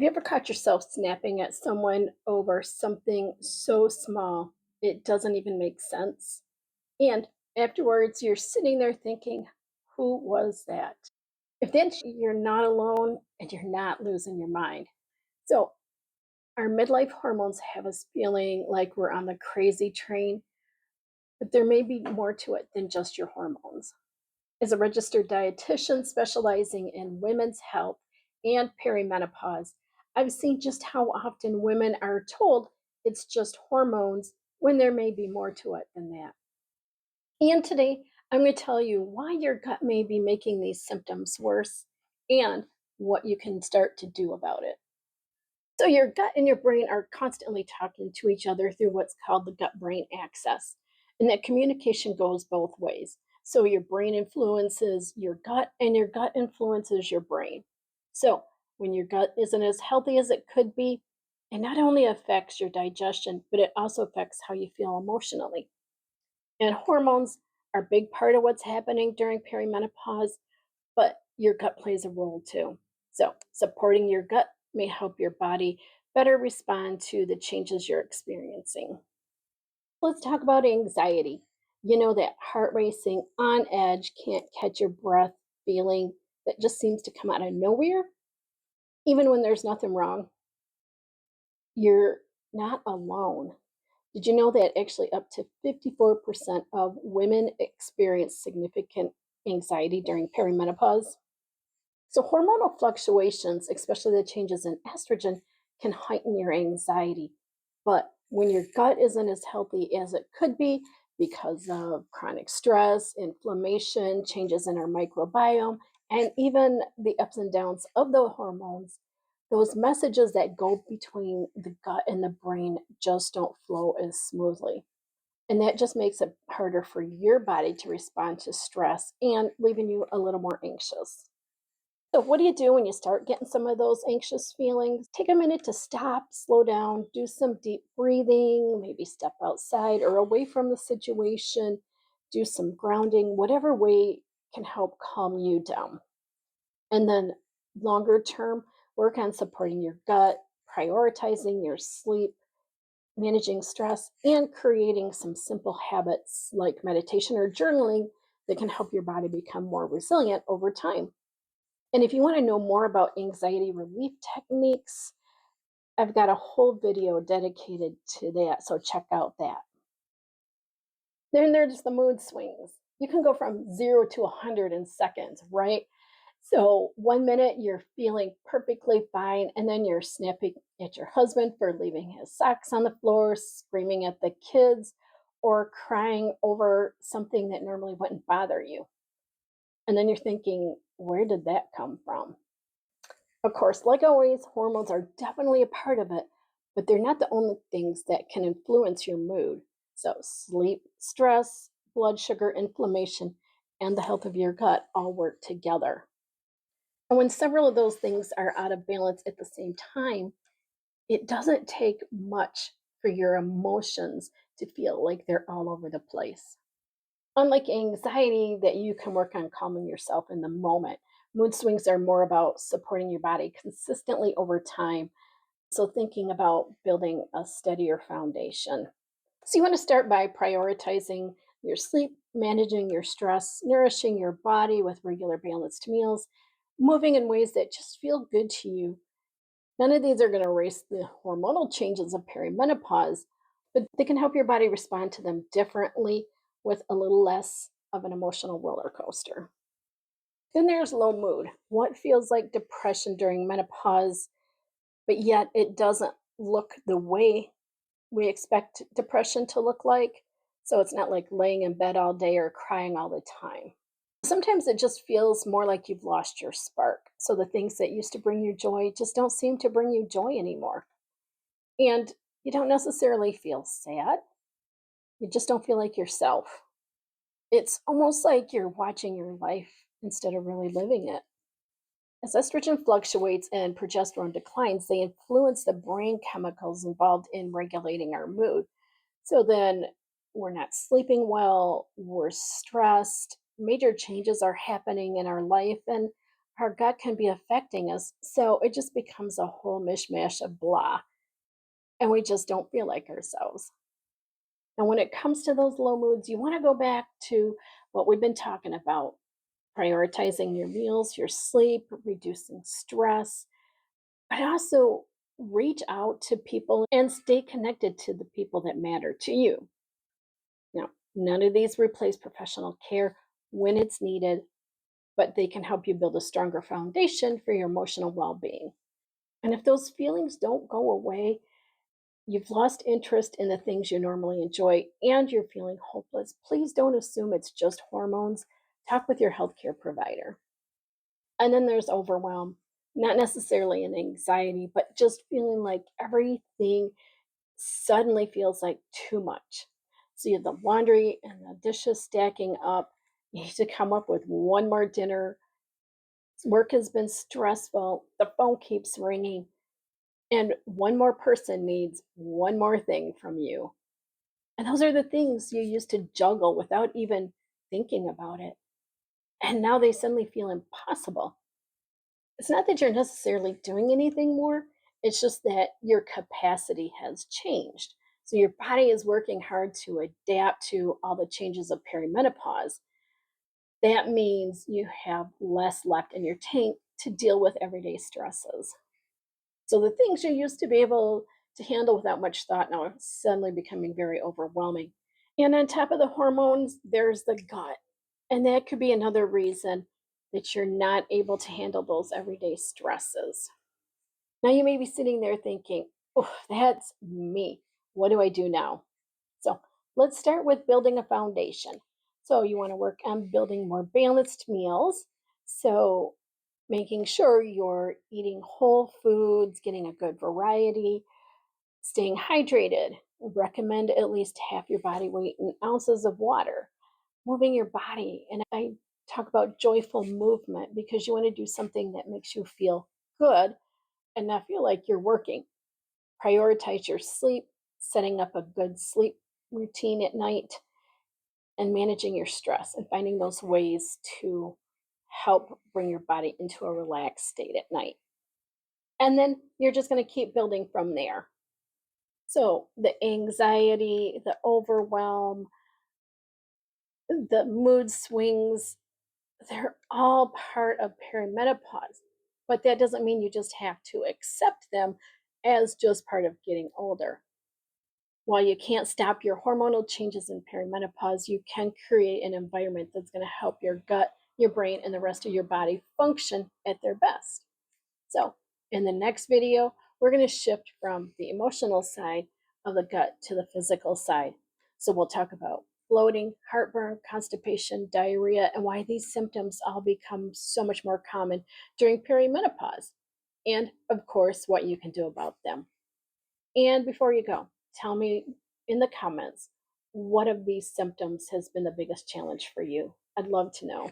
Have you ever caught yourself snapping at someone over something so small it doesn't even make sense? And afterwards, you're sitting there thinking, who was that? If then you're not alone and you're not losing your mind. So, our midlife hormones have us feeling like we're on the crazy train, but there may be more to it than just your hormones. As a registered dietitian specializing in women's health and perimenopause, I've seen just how often women are told it's just hormones when there may be more to it than that. And today, I'm going to tell you why your gut may be making these symptoms worse and what you can start to do about it. So, your gut and your brain are constantly talking to each other through what's called the gut brain axis. And that communication goes both ways. So, your brain influences your gut, and your gut influences your brain. So, when your gut isn't as healthy as it could be, it not only affects your digestion, but it also affects how you feel emotionally. And hormones are a big part of what's happening during perimenopause, but your gut plays a role too. So, supporting your gut may help your body better respond to the changes you're experiencing. Let's talk about anxiety. You know, that heart racing, on edge, can't catch your breath feeling that just seems to come out of nowhere, even when there's nothing wrong. You're not alone. Did you know that actually up to 54% of women experience significant anxiety during perimenopause? So, hormonal fluctuations, especially the changes in estrogen, can heighten your anxiety. But when your gut isn't as healthy as it could be because of chronic stress, inflammation, changes in our microbiome, and even the ups and downs of the hormones, those messages that go between the gut and the brain just don't flow as smoothly. And that just makes it harder for your body to respond to stress and leaving you a little more anxious. So, what do you do when you start getting some of those anxious feelings? Take a minute to stop, slow down, do some deep breathing, maybe step outside or away from the situation, do some grounding, whatever way can help calm you down. And then, longer term, work on supporting your gut, prioritizing your sleep, managing stress, and creating some simple habits like meditation or journaling that can help your body become more resilient over time. And if you want to know more about anxiety relief techniques, I've got a whole video dedicated to that. So check out that. Then there's the mood swings. You can go from 0 to 100 in seconds, right? So 1 minute you're feeling perfectly fine, and then you're snapping at your husband for leaving his socks on the floor, screaming at the kids, or crying over something that normally wouldn't bother you. And then you're thinking, where did that come from? Of course, like always, hormones are definitely a part of it, but they're not the only things that can influence your mood. So, sleep, stress, blood sugar, inflammation, and the health of your gut all work together. And when several of those things are out of balance at the same time, it doesn't take much for your emotions to feel like they're all over the place. Unlike anxiety, that you can work on calming yourself in the moment, mood swings are more about supporting your body consistently over time. So, thinking about building a steadier foundation. So, you want to start by prioritizing your sleep, managing your stress, nourishing your body with regular balanced meals, moving in ways that just feel good to you. None of these are going to erase the hormonal changes of perimenopause, but they can help your body respond to them differently with a little less of an emotional roller coaster. Then there's low mood. What feels like depression during menopause, but yet it doesn't look the way we expect depression to look like. So it's not like laying in bed all day or crying all the time. Sometimes it just feels more like you've lost your spark. So the things that used to bring you joy just don't seem to bring you joy anymore. And you don't necessarily feel sad. You just don't feel like yourself. It's almost like you're watching your life instead of really living it. As estrogen fluctuates and progesterone declines, they influence the brain chemicals involved in regulating our mood. So then we're not sleeping well, we're stressed, major changes are happening in our life, and our gut can be affecting us. So it just becomes a whole mishmash of blah, and we just don't feel like ourselves. And when it comes to those low moods, you want to go back to what we've been talking about: prioritizing your meals, your sleep, reducing stress, but also reach out to people and stay connected to the people that matter to you. Now, none of these replace professional care when it's needed, but they can help you build a stronger foundation for your emotional well being. And if those feelings don't go away, you've lost interest in the things you normally enjoy, and you're feeling hopeless, please don't assume it's just hormones. Talk with your healthcare provider. And then there's overwhelm, not necessarily an anxiety, but just feeling like everything suddenly feels like too much. So you have the laundry and the dishes stacking up. You need to come up with one more dinner. Work has been stressful. The phone keeps ringing. And one more person needs one more thing from you. And those are the things you used to juggle without even thinking about it. And now they suddenly feel impossible. It's not that you're necessarily doing anything more, it's just that your capacity has changed. So your body is working hard to adapt to all the changes of perimenopause. That means you have less left in your tank to deal with everyday stresses. So the things you used to be able to handle without much thought now are suddenly becoming very overwhelming. And on top of the hormones, there's the gut. And that could be another reason that you're not able to handle those everyday stresses. Now you may be sitting there thinking, oh, that's me. What do I do now? So let's start with building a foundation. So you want to work on building more balanced meals. So making sure you're eating whole foods, getting a good variety, staying hydrated. Recommend at least half your body weight in ounces of water. Moving your body. And I talk about joyful movement because you want to do something that makes you feel good and not feel like you're working. Prioritize your sleep, setting up a good sleep routine at night, and managing your stress and finding those ways to help bring your body into a relaxed state at night. And then you're just going to keep building from there. So the anxiety, the overwhelm, the mood swings, they're all part of perimenopause. But that doesn't mean you just have to accept them as just part of getting older. While you can't stop your hormonal changes in perimenopause, you can create an environment that's going to help your gut, your brain, and the rest of your body function at their best. So, in the next video, we're going to shift from the emotional side of the gut to the physical side. So, we'll talk about bloating, heartburn, constipation, diarrhea, and why these symptoms all become so much more common during perimenopause. And, of course, what you can do about them. And before you go, tell me in the comments what of these symptoms has been the biggest challenge for you. I'd love to know.